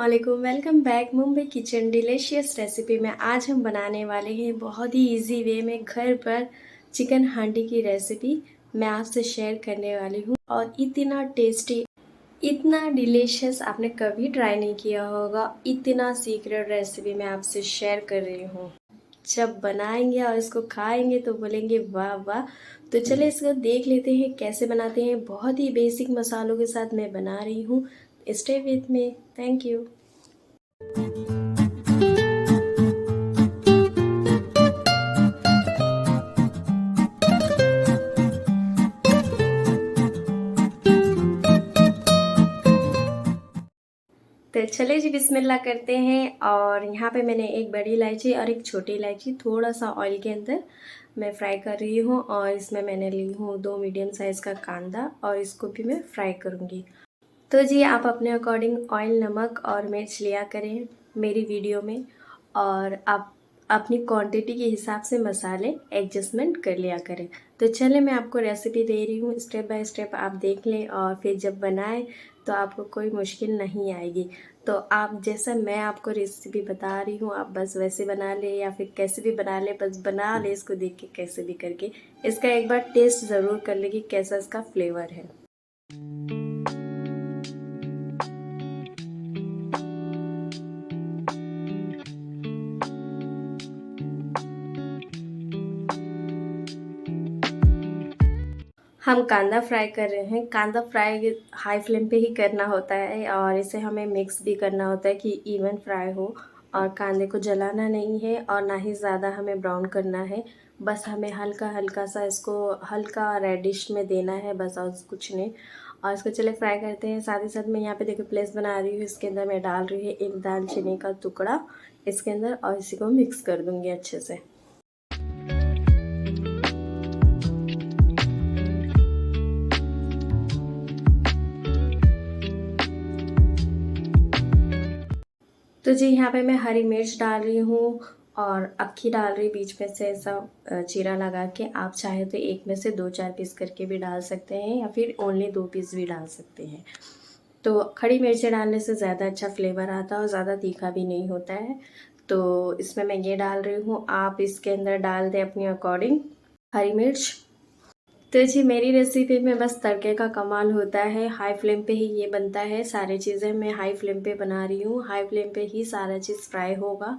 अस्सलामुअलैकुम, welcome back Mumbai kitchen delicious recipe में। आज हम बनाने वाले हैं बहुत ही इजी वे में घर पर चिकन हांडी की रेसिपी मैं आपसे शेयर करने वाली हूँ। और इतना टेस्टी, इतना डिलीशियस आपने कभी ट्राई नहीं किया होगा। इतना सीक्रेट रेसिपी मैं आपसे शेयर कर रही हूँ। जब बनाएंगे और इसको खाएंगे तो बोलेंगे वाह वाह। तो चले इसको देख लेते हैं कैसे बनाते हैं। बहुत ही बेसिक मसालों के साथ मैं बना रही हूँ। Stay with me. Thank you. तो चले जी बिस्मिल्लाह करते हैं। और यहाँ पे मैंने एक बड़ी इलायची और एक छोटी इलायची थोड़ा सा ऑयल के अंदर मैं फ्राई कर रही हूँ। और इसमें मैंने ली हूँ 2 मीडियम साइज़ का कांदा और इसको भी मैं फ्राई करूँगी। तो जी आप अपने अकॉर्डिंग ऑयल, नमक और मिर्च लिया करें मेरी वीडियो में। और आप अपनी क्वांटिटी के हिसाब से मसाले एडजस्टमेंट कर लिया करें। तो चले मैं आपको रेसिपी दे रही हूँ, स्टेप बाय स्टेप आप देख लें और फिर जब बनाएं तो आपको कोई मुश्किल नहीं आएगी। तो आप जैसा मैं आपको रेसिपी बता रही हूँ आप बस वैसे बना ले, या फिर कैसे भी बना ले, बस बना ले इसको देख के कैसे भी करके। इसका एक बार टेस्ट ज़रूर कर ले कि कैसा इसका फ्लेवर है। हम कांदा फ्राई कर रहे हैं। कांदा फ्राई हाई फ्लेम पे ही करना होता है और इसे हमें मिक्स भी करना होता है कि इवन फ्राई हो। और कांदे को जलाना नहीं है और ना ही ज़्यादा हमें ब्राउन करना है। बस हमें हल्का हल्का सा इसको हल्का रेडिश में देना है, बस और कुछ नहीं। और इसको चले फ्राई करते हैं। साथ ही साथ मैं यहाँ पे देखो प्लेस बना रही हूँ। इसके अंदर मैं डाल रही हूँ एक दालचीनी का टुकड़ा इसके अंदर, और इसी को मिक्स कर दूँगी अच्छे से। तो जी यहाँ पे मैं हरी मिर्च डाल रही हूँ और अक्खी डाल रही बीच में से ऐसा चीरा लगा के। आप चाहे तो एक में से 2-4 पीस करके भी डाल सकते हैं या फिर ओनली 2 पीस भी डाल सकते हैं। तो खड़ी मिर्चें डालने से ज़्यादा अच्छा फ्लेवर आता है और ज़्यादा तीखा भी नहीं होता है। तो इसमें मैं ये डाल रही हूँ। आप इसके अंदर डाल दें अपनी अकॉर्डिंग हरी मिर्च। तो जी मेरी रेसिपी में बस तड़के का कमाल होता है। हाई फ्लेम पे ही ये बनता है। सारी चीज़ें मैं हाई फ्लेम पे बना रही हूँ। हाई फ्लेम पे ही सारा चीज़ फ्राई होगा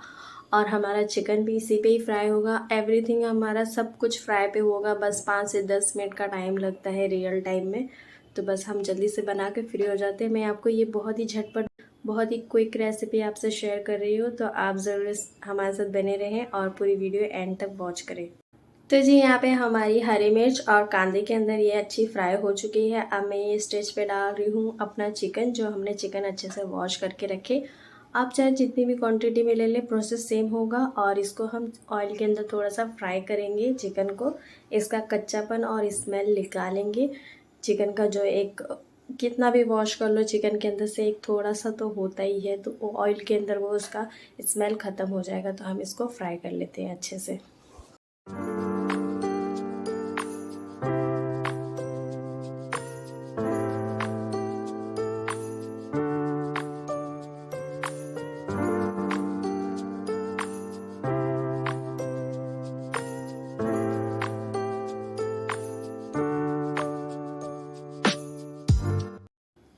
और हमारा चिकन भी इसी पे ही फ्राई होगा। एवरीथिंग हमारा सब कुछ फ्राई पे होगा। बस 5 से 10 मिनट का टाइम लगता है रियल टाइम में। तो बस हम जल्दी से बना के फ्री हो जाते हैं। मैं आपको ये बहुत ही झटपट, बहुत ही क्विक रेसिपी आपसे शेयर कर रही हूँ। तो आप ज़रूर हमारे साथ बने रहें और पूरी वीडियो एंड तक वॉच करें। तो जी यहाँ पे हमारी हरी मिर्च और कांदे के अंदर ये अच्छी फ्राई हो चुकी है। अब मैं ये स्टेज पे डाल रही हूँ अपना चिकन, जो हमने चिकन अच्छे से वॉश करके रखे। आप चाहे जितनी भी क्वांटिटी में ले लें, प्रोसेस सेम होगा। और इसको हम ऑयल के अंदर थोड़ा सा फ्राई करेंगे चिकन को। इसका कच्चापन और स्मेल निकालेंगे। चिकन का जो एक, कितना भी वॉश कर लो चिकन के अंदर से एक थोड़ा सा तो होता ही है, तो ऑयल के अंदर वो उसका स्मेल ख़त्म हो जाएगा। तो हम इसको फ्राई कर लेते हैं अच्छे से।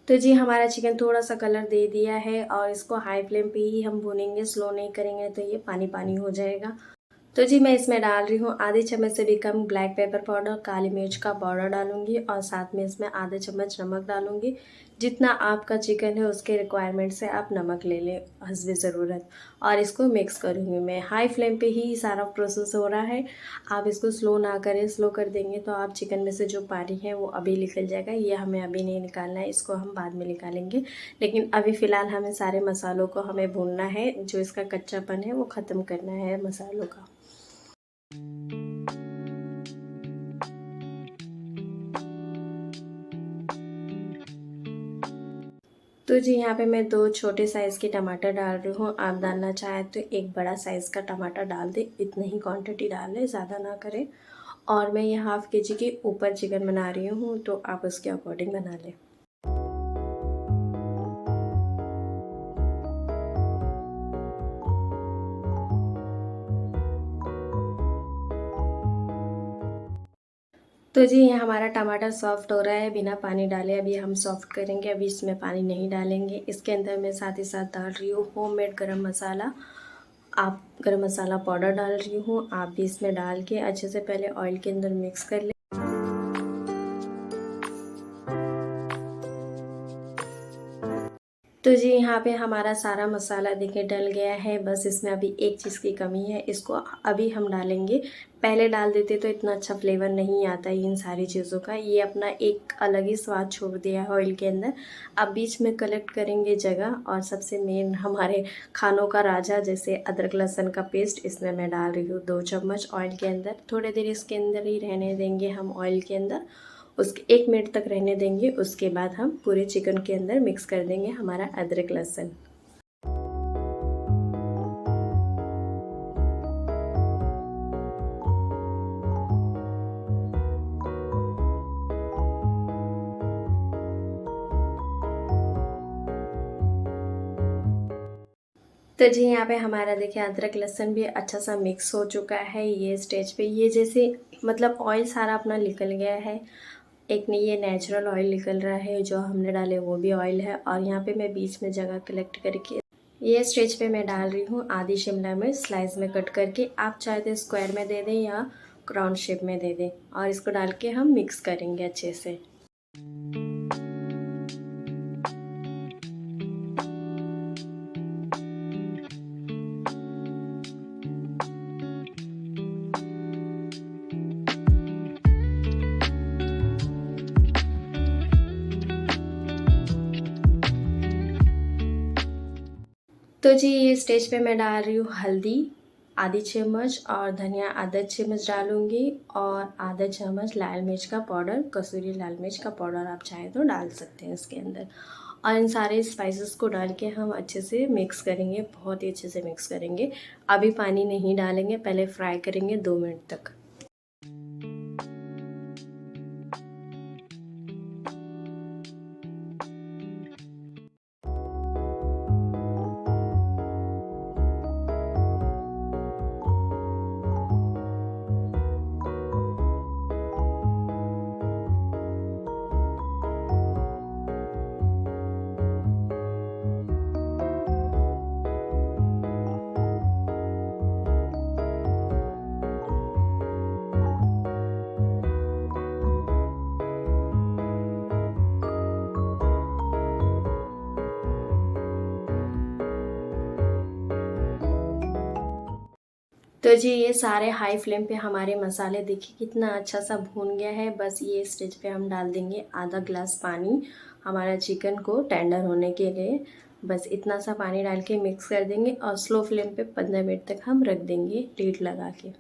तो जी हमारा चिकन थोड़ा सा कलर दे दिया है और इसको हाई फ्लेम पे ही हम भूनेंगे, स्लो नहीं करेंगे तो ये पानी पानी हो जाएगा। तो जी मैं इसमें डाल रही हूँ आधे चम्मच से भी कम ब्लैक पेपर पाउडर, काली मिर्च का पाउडर डालूंगी और साथ में इसमें आधा चम्मच नमक डालूंगी। जितना आपका चिकन है उसके रिक्वायरमेंट से आप नमक ले लें हस्बे ज़रूरत। और इसको मिक्स करूँगी मैं। हाई फ्लेम पे ही सारा प्रोसेस हो रहा है। आप इसको स्लो ना करें, स्लो कर देंगे तो आप चिकन में से जो पानी है वो अभी निकल जाएगा। ये हमें अभी नहीं निकालना है, इसको हम बाद में निकालेंगे। लेकिन अभी फ़िलहाल हमें सारे मसालों को हमें भूनना है। जो इसका कच्चापन है वो ख़त्म करना है मसालों का। तो जी यहाँ पे मैं 2 छोटे साइज़ के टमाटर डाल रही हूँ। आप डालना चाहें तो एक बड़ा साइज़ का टमाटर डाल दें। इतनी ही क्वांटिटी डालें, ज़्यादा ना करें। और मैं ये हाफ़ केजी के ऊपर चिकन बना रही हूँ, तो आप उसके अकॉर्डिंग बना लें। तो जी ये हमारा टमाटर सॉफ्ट हो रहा है बिना पानी डाले। अभी हम सॉफ्ट करेंगे, अभी इसमें पानी नहीं डालेंगे। इसके अंदर मैं साथ ही साथ डाल रही हूँ होममेड गरम मसाला। आप गरम मसाला पाउडर डाल रही हूँ, आप भी इसमें डाल के अच्छे से पहले ऑयल के अंदर मिक्स कर लें। तो जी यहाँ पे हमारा सारा मसाला देखिए डल गया है। बस इसमें अभी एक चीज़ की कमी है, इसको अभी हम डालेंगे। पहले डाल देते तो इतना अच्छा फ्लेवर नहीं आता है इन सारी चीज़ों का। ये अपना एक अलग ही स्वाद छोड़ दिया है ऑयल के अंदर। अब बीच में कलेक्ट करेंगे जगह, और सबसे मेन हमारे खानों का राजा जैसे अदरक लहसुन का पेस्ट, इसमें मैं डाल रही हूँ 2 चम्मच ऑयल के अंदर। थोड़ी देर इसके अंदर ही रहने देंगे हम ऑयल के अंदर, उसके 1 मिनट तक रहने देंगे। उसके बाद हम पूरे चिकन के अंदर मिक्स कर देंगे हमारा अदरक लहसुन। तो जी यहाँ पे हमारा देखिए अदरक लहसुन भी अच्छा सा मिक्स हो चुका है। ये स्टेज पे ये जैसे मतलब ऑयल सारा अपना निकल गया है। एक ने ये नेचुरल ऑयल निकल रहा है, जो हमने डाले वो भी ऑयल है। और यहाँ पे मैं बीच में जगह कलेक्ट करके ये स्टेज पे मैं डाल रही हूँ आधी शिमला मिर्च स्लाइस में कट करके। आप चाहे तो स्क्वायर में दे दें या राउंड शेप में दे दें, और इसको डाल के हम मिक्स करेंगे अच्छे से। तो जी ये स्टेज पे मैं डाल रही हूँ हल्दी आधी चम्मच, और धनिया आधा चम्मच डालूँगी, और आधा चम्मच लाल मिर्च का पाउडर, कसूरी लाल मिर्च का पाउडर आप चाहें तो डाल सकते हैं इसके अंदर। और इन सारे स्पाइसेस को डाल के हम अच्छे से मिक्स करेंगे, बहुत ही अच्छे से मिक्स करेंगे। अभी पानी नहीं डालेंगे, पहले फ्राई करेंगे 2 मिनट तक। तो जी ये सारे हाई फ्लेम पे हमारे मसाले देखिए कितना अच्छा सा भून गया है। बस ये स्टेज पे हम डाल देंगे आधा ग्लास पानी हमारा चिकन को टेंडर होने के लिए। बस इतना सा पानी डाल के मिक्स कर देंगे, और स्लो फ्लेम पे 15 मिनट तक हम रख देंगे लीड लगा के।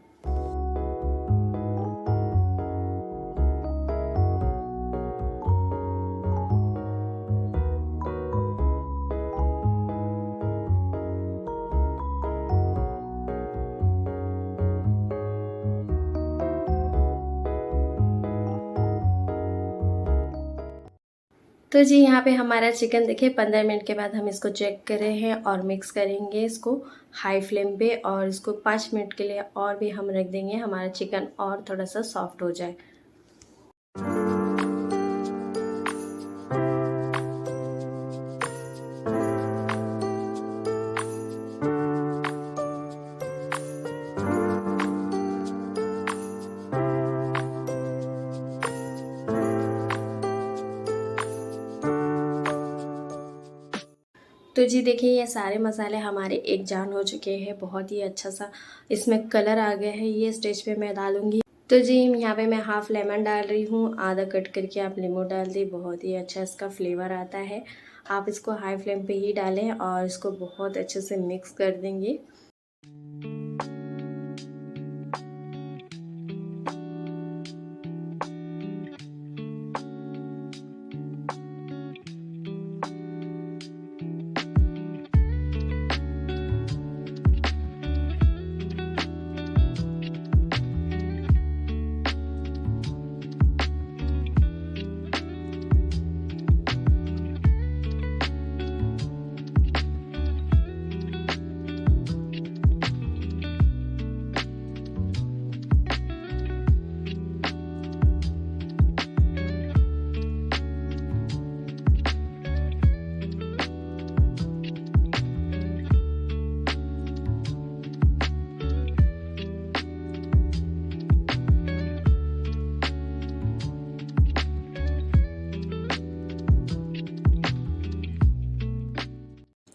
तो जी यहाँ पे हमारा चिकन देखिए 15 मिनट के बाद हम इसको चेक कर रहे हैं और मिक्स करेंगे इसको हाई फ्लेम पे, और इसको 5 मिनट के लिए और भी हम रख देंगे, हमारा चिकन और थोड़ा सा सॉफ्ट हो जाए। तो जी देखिए ये सारे मसाले हमारे एक जान हो चुके हैं, बहुत ही अच्छा सा इसमें कलर आ गया है। ये स्टेज पे मैं डालूंगी। तो जी यहाँ पे मैं हाफ लेमन डाल रही हूँ, आधा कट करके आप नींबू डाल दी, बहुत ही अच्छा इसका फ्लेवर आता है। आप इसको हाई फ्लेम पे ही डालें और इसको बहुत अच्छे से मिक्स कर देंगे।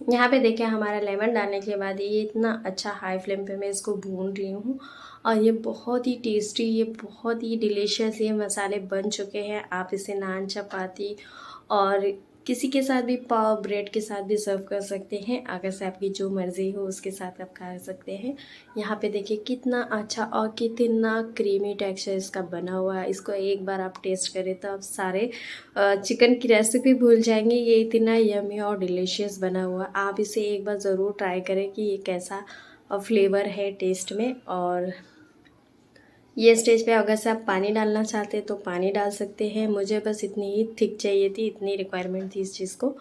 यहाँ पे देखिए हमारा लेमन डालने के बाद ये इतना अच्छा हाई फ्लेम पे मैं इसको भून रही हूँ और ये बहुत ही टेस्टी, ये बहुत ही डिलीशियस ये मसाले बन चुके हैं। आप इसे नान, चपाती और किसी के साथ भी, पाव ब्रेड के साथ भी सर्व कर सकते हैं। अगर से आपकी जो मर्ज़ी हो उसके साथ आप खा सकते हैं। यहाँ पे देखिए कितना अच्छा और कितना क्रीमी टेक्सचर इसका बना हुआ है। इसको एक बार आप टेस्ट करें तो आप सारे चिकन की रेसिपी भूल जाएंगे। ये इतना यमी और डिलीशियस बना हुआ, आप इसे एक बार ज़रूर ट्राई करें कि ये कैसा फ्लेवर है टेस्ट में। और ये स्टेज पे अगर से आप पानी डालना चाहते हैं तो पानी डाल सकते हैं। मुझे बस इतनी ही थिक चाहिए थी, इतनी रिक्वायरमेंट थी इस चीज़ को,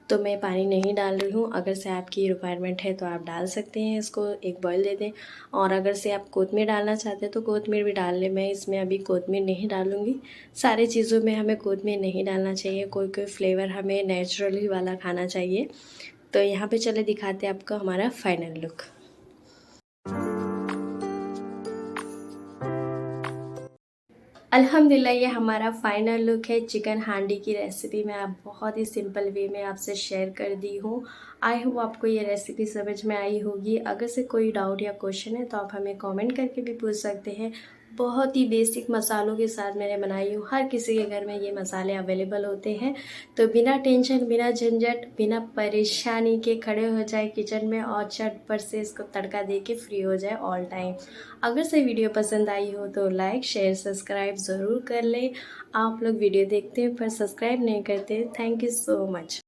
तो मैं पानी नहीं डाल रही हूँ। अगर से आपकी रिक्वायरमेंट है तो आप डाल सकते हैं, इसको एक बॉईल दे दें। और अगर से आप कोतमीर डालना चाहते हैं तो कोतमीर भी डाल लें। मैं इसमें अभी कोतमीर नहीं डालूँगी। सारी चीज़ों में हमें कोतमीर नहीं डालना चाहिए, कोई कोई फ्लेवर हमें नेचुरली वाला खाना चाहिए। तो यहाँ पे चले दिखाते हैं आपको हमारा फाइनल लुक। अल्हम्दुलिल्लाह ये हमारा फाइनल लुक है चिकन हांडी की रेसिपी मैं आप बहुत ही सिंपल वे में आपसे शेयर कर दी हूँ। आई होप आपको ये रेसिपी समझ में आई होगी। अगर से कोई डाउट या क्वेश्चन है तो आप हमें कमेंट करके भी पूछ सकते हैं। बहुत ही बेसिक मसालों के साथ मैंने बनाई हूँ, हर किसी के घर में ये मसाले अवेलेबल होते हैं। तो बिना टेंशन, बिना झंझट, बिना परेशानी के खड़े हो जाए किचन में और झटपट से इसको तड़का दे के फ्री हो जाए ऑल टाइम। अगर से वीडियो पसंद आई हो तो लाइक, शेयर, सब्सक्राइब ज़रूर कर लें। आप लोग वीडियो देखते हैं पर सब्सक्राइब नहीं करते, थैंक यू सो मच।